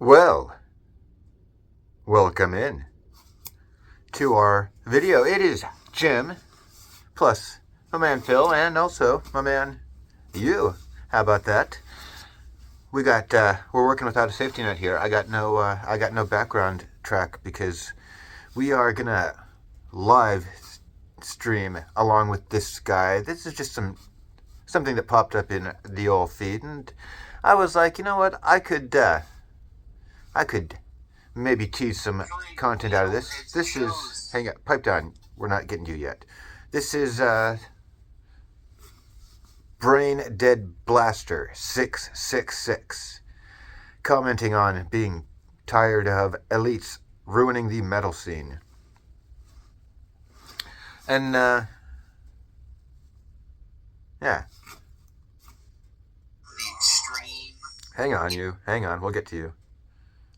Well, welcome in to our video. It is Jim, plus my man Phil, and also my man you. How about that? We're working without a safety net here. I got no background track because we are gonna live stream along with this guy. This is just something that popped up in the old feed, and I was like, you know what, I could maybe tease some content out of this. This is, hang on, pipe down. We're not getting to you yet. This is Brain Dead Blaster 666 commenting on being tired of elites ruining the metal scene. And yeah. Hang on, we'll get to you.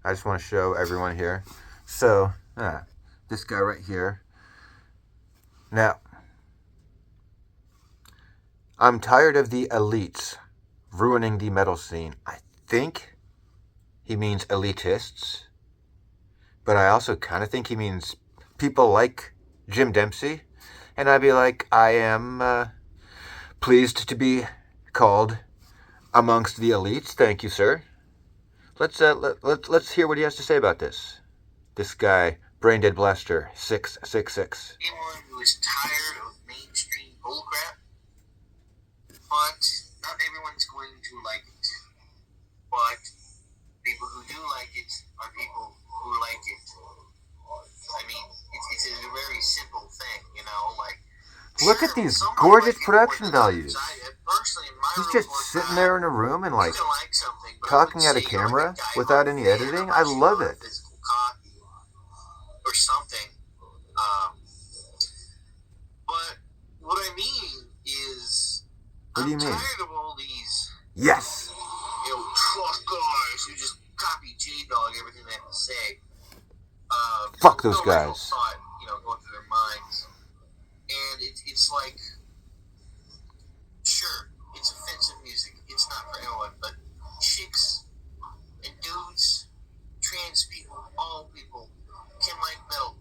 I just want to show everyone here. So, this guy right here. Now, I'm tired of the elites ruining the metal scene. I think he means elitists, but I also kind of think he means people like Jim Dempsey. And I'd be like, I am pleased to be called amongst the elites. Thank you, sir. Let's hear what he has to say about this. This guy, Brain Dead Blaster 666. Anyone who is tired of mainstream bullcrap, but not everyone's going to like it. But people who do like it are people who like it. I mean, it's a very simple thing, you know. Like, look at these gorgeous production values. He's just sitting there in a room and like talking at a camera without any editing. I love it. Or something. But what I mean is, what do you mean? I'm tired of all these, yes, truck guys who just copy J-Dog everything they have to say. Fuck those guys. Thought, going through their minds, and it's like, sure, it's offensive music. It's not for everyone, but chicks and dudes, trans people, all people can like metal.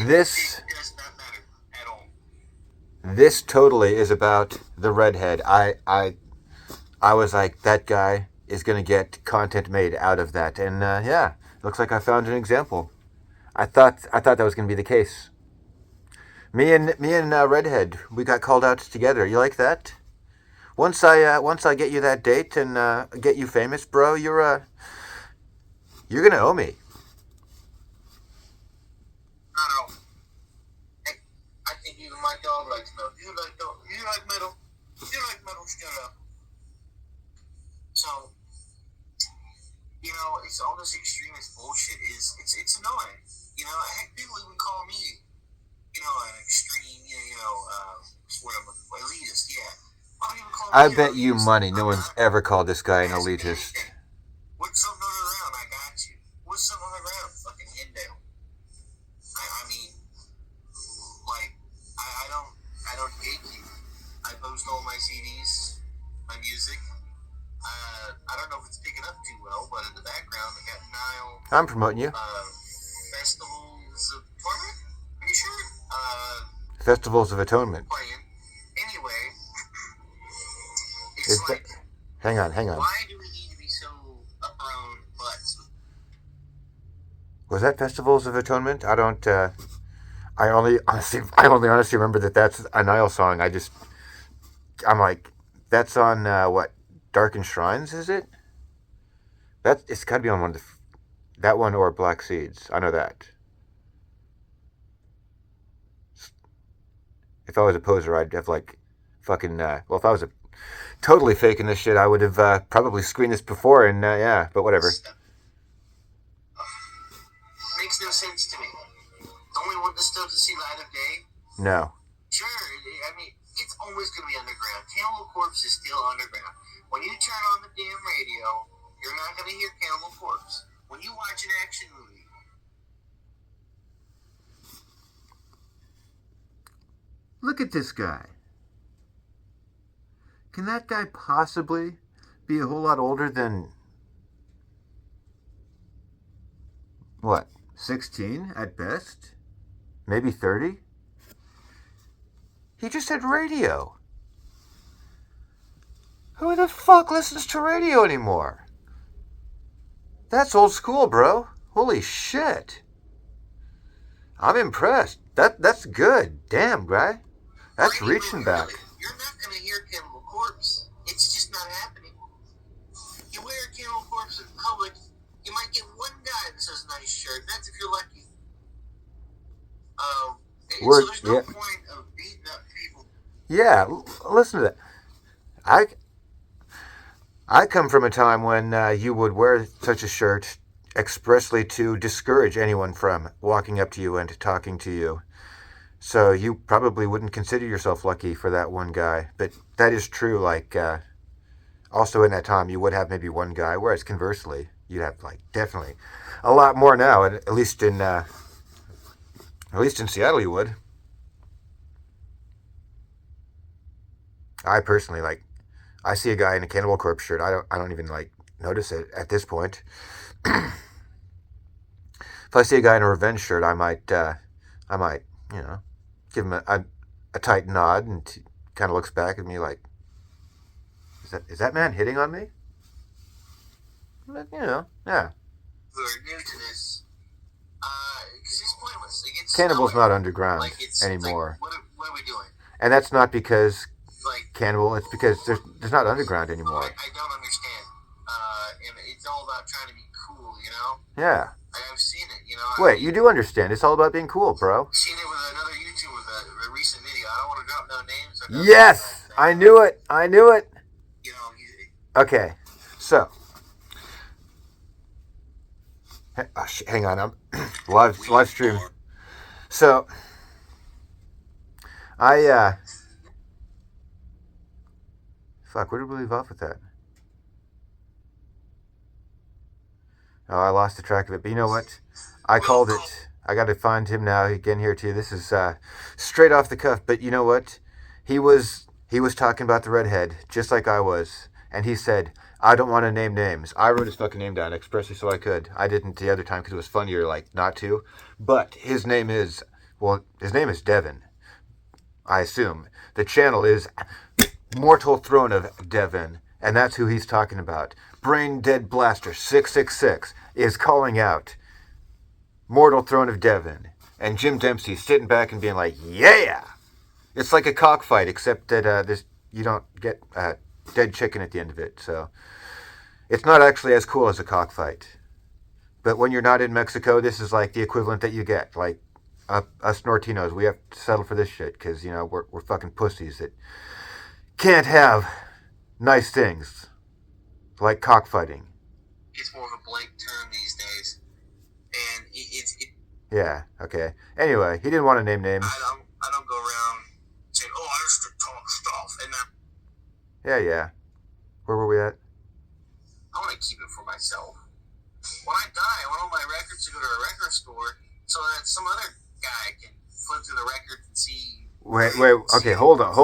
This it does not matter at all. This totally is about the redhead. I was like, that guy is gonna get content made out of that, and yeah, looks like I found an example. I thought that was gonna be the case. Me and redhead, we got called out together. You like that? Once I get you that date and get you famous, bro, you're gonna owe me. Not at all. Hey, I think even my dog likes metal. You like metal? You like metal? Shut up. So, it's all this extremist bullshit. It's annoying. Heck, people even call me, an extreme, what I'm looking for, elitist. Yeah. I bet you money no one's ever called this guy an elitist. What's something on the ground? I got you. What's something on the ground? Fucking head down. I mean, like, I don't hate you. I post all my CDs, my music. I don't know if it's picking up too well, but in the background, I got Nile. I'm promoting you. Festivals of Torment? Are you sure? Festivals of Atonement. Playing. Anyway, it's is like, that, hang on. Why do we need to be so up our own butts? Was that Festivals of Atonement? I don't. I only honestly remember that that's a Nile song. I'm like, that's on what? Darkened Shrines, is it? It's got to be on one of that one or Black Seeds. I know that. If I was a poser, I'd have like fucking. Well, if I was totally faking this shit, I would have probably screened this before, and yeah, but whatever. Makes no sense to me. Don't we want this stuff to see light of day? No. Sure, I mean, it's always going to be underground. Cannibal Corpse is still underground. When you turn on the damn radio, you're not going to hear Cannibal Corpse. When you watch an action movie, look at this guy. Can that guy possibly be a whole lot older than what, 16 at best? Maybe 30? He just said radio. Who the fuck listens to radio anymore? That's old school, bro. Holy shit. I'm impressed. That's good. Damn, guy. That's reaching back. You're not going to hear Cannibal Corpse. It's just not happening. You wear Cannibal Corpse in public, you might get one guy that says nice shirt. That's if you're lucky. So there's no point of beating up people. Yeah, listen to that. I come from a time when you would wear such a shirt expressly to discourage anyone from walking up to you and talking to you. So you probably wouldn't consider yourself lucky for that one guy. But that is true, like, also in that time you would have maybe one guy, whereas conversely, you'd have, like, definitely a lot more now, at least in Seattle you would. I personally, like, I see a guy in a Cannibal Corpse shirt, I don't even, like, notice it at this point. If I see a guy in a Revenge shirt, I might, you know, give him a tight nod, and kind of looks back at me like, is that man hitting on me? But, you know, yeah. Who are new to this, because it's pointless. Cannibal's not underground anymore. Like, what are we doing? And that's not because Cannibal, it's because there's not underground anymore. I don't understand. And it's all about trying to be cool, you know? Yeah. I've seen it, you know? Wait, you do understand. It's all about being cool, bro. I've seen it with another YouTuber with a recent video. I don't want to drop no names. Yes! I knew it. You know, okay, so. Hang on, I'm live stream. So, fuck, where did we leave off with that? Oh, I lost the track of it. But you know what? I called it. I got to find him now again here too. This is straight off the cuff. But you know what? He was talking about the redhead, just like I was. And he said, I don't want to name names. I wrote his fucking name down expressly so I could. I didn't the other time because it was funnier, like, not to. But his name is Devin. I assume. The channel is Mortal Throne of Devin. And that's who he's talking about. Brain Dead Blaster 666 is calling out Mortal Throne of Devin. And Jim Dempsey sitting back and being like, yeah! It's like a cockfight, except that you don't get dead chicken at the end of it. So it's not actually as cool as a cockfight. But when you're not in Mexico, this is like the equivalent that you get. Like, us Nortinos, we have to settle for this shit because, you know, we're fucking pussies that can't have nice things like cockfighting. It's more of a blank term these days. And it's yeah, okay. Anyway, he didn't want to name names. I don't go around saying, oh, I used to talk stuff. And Yeah. Where were we at? I want to keep it for myself. When I die, I want all my records to go to a record store so that some other guy can flip through the records and see. Wait. Okay, hold on.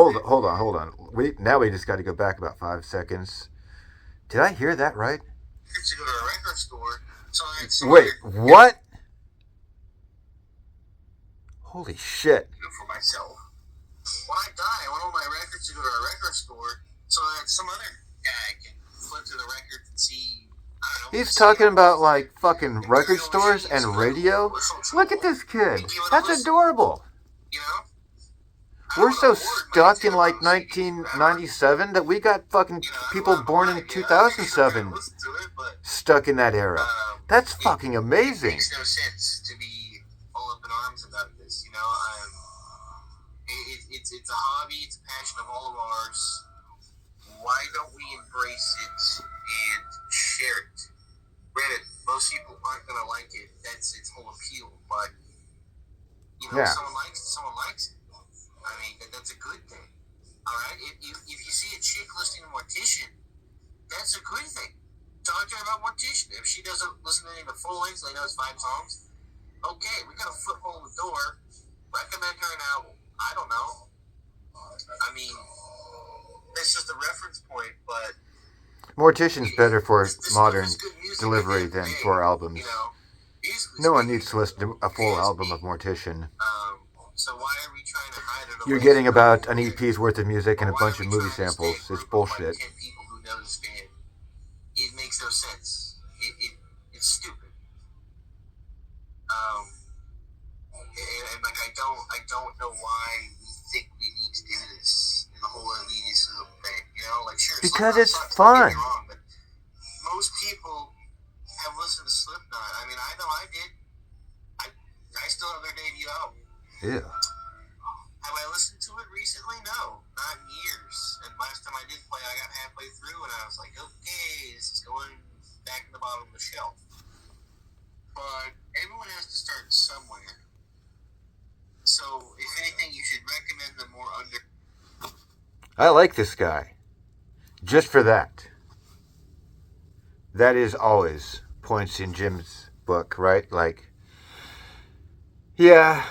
Now we just got to go back about 5 seconds. Did I hear that right? To go to a record store so that some Wait, what? Holy shit. For myself. When I die, I want all my records to go to a record store so that some other guy can flip through the records and see. I don't know. He's talking about, like, fucking record stores and radio? Look at this kid. That's adorable. You know? We're so stuck in, like, 1997 that we got fucking people born in 2007 stuck in that era. That's fucking amazing. It makes no sense to be all up in arms about this, you know? It's a hobby, it's a passion of all of ours. Why don't we embrace it and share it? Granted, most people aren't going to like it. That's its whole appeal, but, you know, someone likes it. I mean, that's a good thing. All right? If you see a chick listening to Mortician, that's a good thing. Talk to her about Mortician. If she doesn't listen to any of the full lengths, like those 5 songs, okay, we got a foothold in the door. Recommend her an album. I don't know. I mean, that's just a reference point, but... Mortician's better for modern delivery than for albums. You know, he's No one needs to listen to a full album of Mortician. So why are we trying to hide it away? You're getting about an EP's worth of music and a bunch of movie samples. It's bullshit. 10 people who know this band. It makes no sense. It's stupid. And like I don't know why we think we need to do this in the whole elitism thing. You know, like sure. Because it's sucks, fun. don't get me wrong, but most people have listened to Slipknot. I mean, I know I did. I still have their debut album. Yeah. Have I listened to it recently? No, not in years. And last time I did play, I got halfway through and I was like, okay, this is going back to the bottom of the shelf. But everyone has to start somewhere. So, if anything, you should recommend the more under... I like this guy. Just for that. That is always points in Jim's book, right? Like, yeah,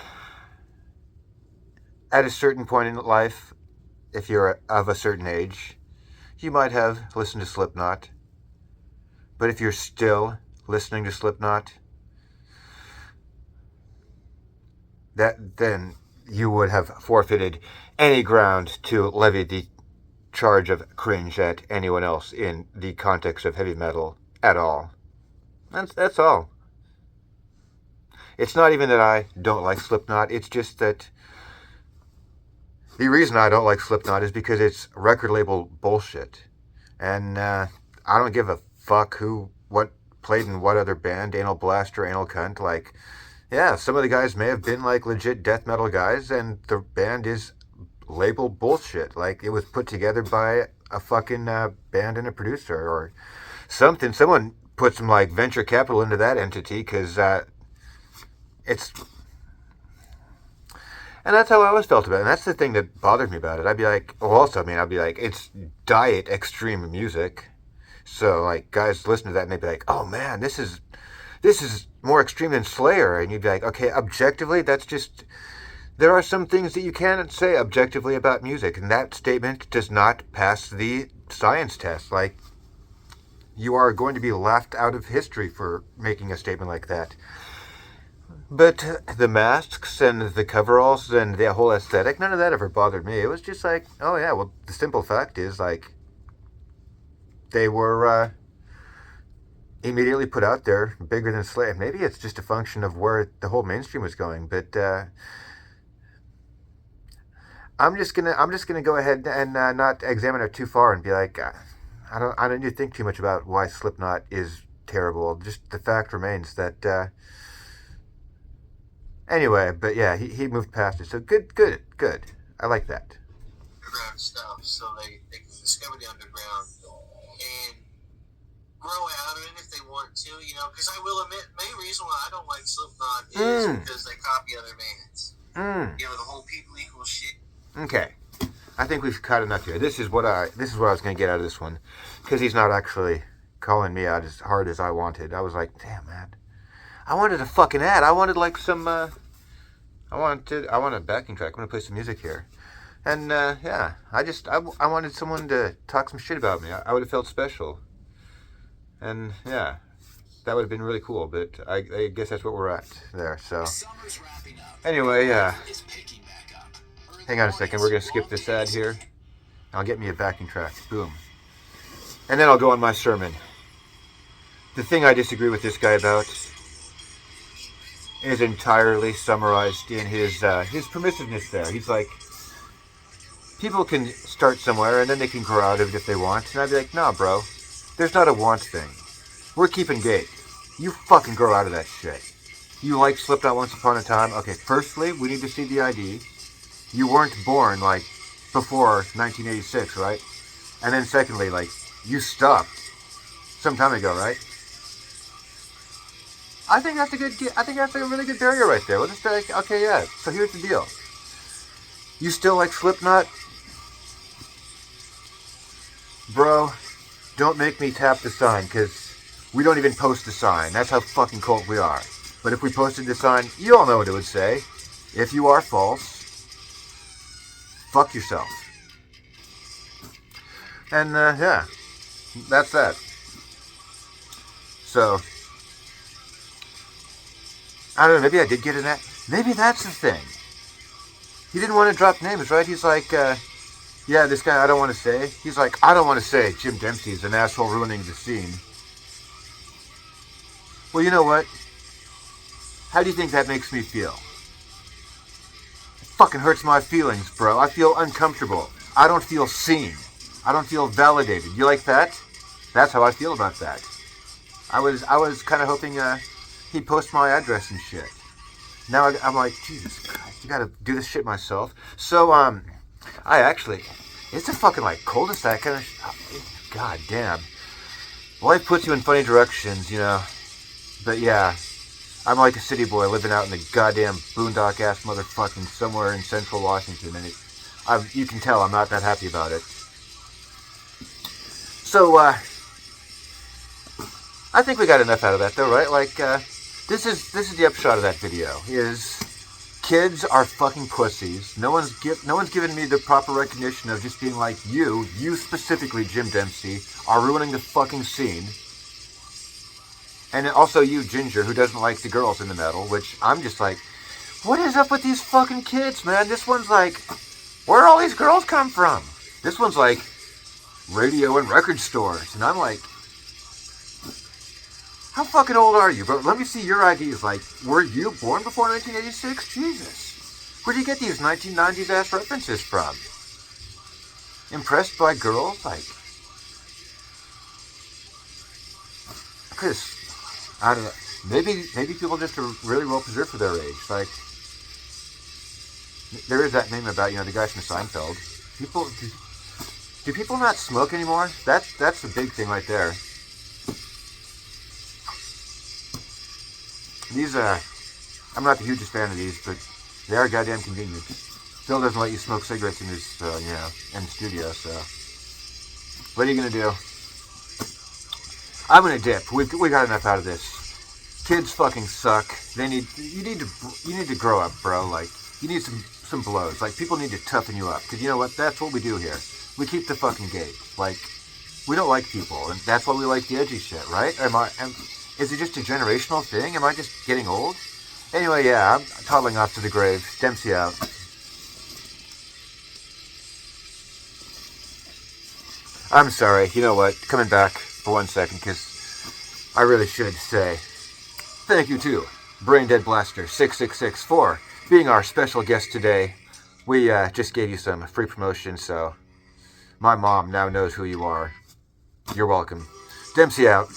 at a certain point in life, if you're of a certain age, you might have listened to Slipknot. But if you're still listening to Slipknot, then you would have forfeited any ground to levy the charge of cringe at anyone else in the context of heavy metal at all. That's all. It's not even that I don't like Slipknot, it's just that the reason I don't like Slipknot is because it's record label bullshit. And I don't give a fuck what played in what other band, Anal Blast or Anal Cunt. Like, yeah, some of the guys may have been like legit death metal guys, and the band is label bullshit. Like, it was put together by a fucking band and a producer or something. Someone put some like venture capital into that entity because it's... And that's how I always felt about it. And that's the thing that bothered me about it. I'd be like, it's diet extreme music. So, like, guys listen to that and they'd be like, oh man, this is more extreme than Slayer. And you'd be like, okay, objectively, that's just... There are some things that you can't say objectively about music. And that statement does not pass the science test. Like, you are going to be laughed out of history for making a statement like that. But the masks and the coveralls and the whole aesthetic, none of that ever bothered me. It was just like, oh yeah, well, the simple fact is, like, they were immediately put out there bigger than Slayer. Maybe it's just a function of where the whole mainstream was going, but I'm just gonna go ahead and not examine it too far and be like, I don't need to think too much about why Slipknot is terrible. Just the fact remains that. Anyway, but yeah, he moved past it. So good. I like that. Underground stuff, so they can discover the underground and grow out of it if they want to, you know. Because I will admit, main reason why I don't like Slipknot is because they copy other bands. You know, the whole people equal shit. Okay, I think we've cut enough here. This is what I was going to get out of this one, because he's not actually calling me out as hard as I wanted. I was like, damn man. I wanted a fucking ad. I wanted like some, I want a backing track. I'm going to play some music here. And, yeah, I wanted someone to talk some shit about me. I would have felt special. And, yeah, that would have been really cool. But I guess that's what we're at there. So, anyway, hang on a second. We're going to skip this ad here. I'll get me a backing track. Boom. And then I'll go on my sermon. The thing I disagree with this guy about is entirely summarized in his permissiveness there. He's like, people can start somewhere and then they can grow out of it if they want. And I'd be like, nah, bro. There's not a want thing. We're keeping gate. You fucking grow out of that shit. You like Slipknot once upon a time. Okay, firstly, we need to see the ID. You weren't born, like, before 1986, right? And then secondly, like, you stopped some time ago, right? I think that's a really good barrier right there. We'll just be like, okay, yeah. So here's the deal. You still like Slipknot? Bro, don't make me tap the sign, because we don't even post the sign. That's how fucking cold we are. But if we posted the sign, you all know what it would say. If you are false, fuck yourself. And, yeah. That's that. So... I don't know, maybe I did get in that. Maybe that's the thing. He didn't want to drop names, right? He's like, yeah, this guy I don't want to say. He's like, I don't want to say Jim Dempsey's an asshole ruining the scene. Well, you know what? How do you think that makes me feel? It fucking hurts my feelings, bro. I feel uncomfortable. I don't feel seen. I don't feel validated. You like that? That's how I feel about that. I was kind of hoping he'd post my address and shit. Now I'm like, Jesus Christ, you gotta do this shit myself. So, I actually, it's a fucking like cul-de-sac kind of, god damn. Life puts you in funny directions, you know. But yeah, I'm like a city boy living out in the goddamn boondock ass motherfucking somewhere in central Washington, and you can tell I'm not that happy about it. So, I think we got enough out of that though, right? Like, this is the upshot of that video, is kids are fucking pussies. No one's given me the proper recognition of just being like, you specifically, Jim Dempsey, are ruining the fucking scene. And also you, Ginger, who doesn't like the girls in the metal, which I'm just like, what is up with these fucking kids, man? This one's like, where all these girls come from? This one's like, radio and record stores. And I'm like, how fucking old are you, bro? Let me see your IDs. Like, were you born before 1986? Jesus. Where do you get these 1990s ass references from? Impressed by girls? Like, because, I don't know. Maybe people just are really well preserved for their age. Like, there is that meme about, you know, the guys from Seinfeld. Do people not smoke anymore? That's the big thing right there. These, I'm not the hugest fan of these, but they are goddamn convenient. Phil doesn't let you smoke cigarettes in his, in the studio, so. What are you gonna do? I'm gonna dip. We got enough out of this. Kids fucking suck. You need to grow up, bro. Like, you need some blows. Like, people need to toughen you up. Cause you know what? That's what we do here. We keep the fucking gate. Like, we don't like people, and that's why we like the edgy shit, right? Is it just a generational thing? Am I just getting old? Anyway, yeah, I'm toddling off to the grave. Dempsey out. I'm sorry. You know what? Coming back for 1 second, because I really should say thank you to Braindead Blaster 666 for being our special guest today. We just gave you some free promotion, so my mom now knows who you are. You're welcome. Dempsey out.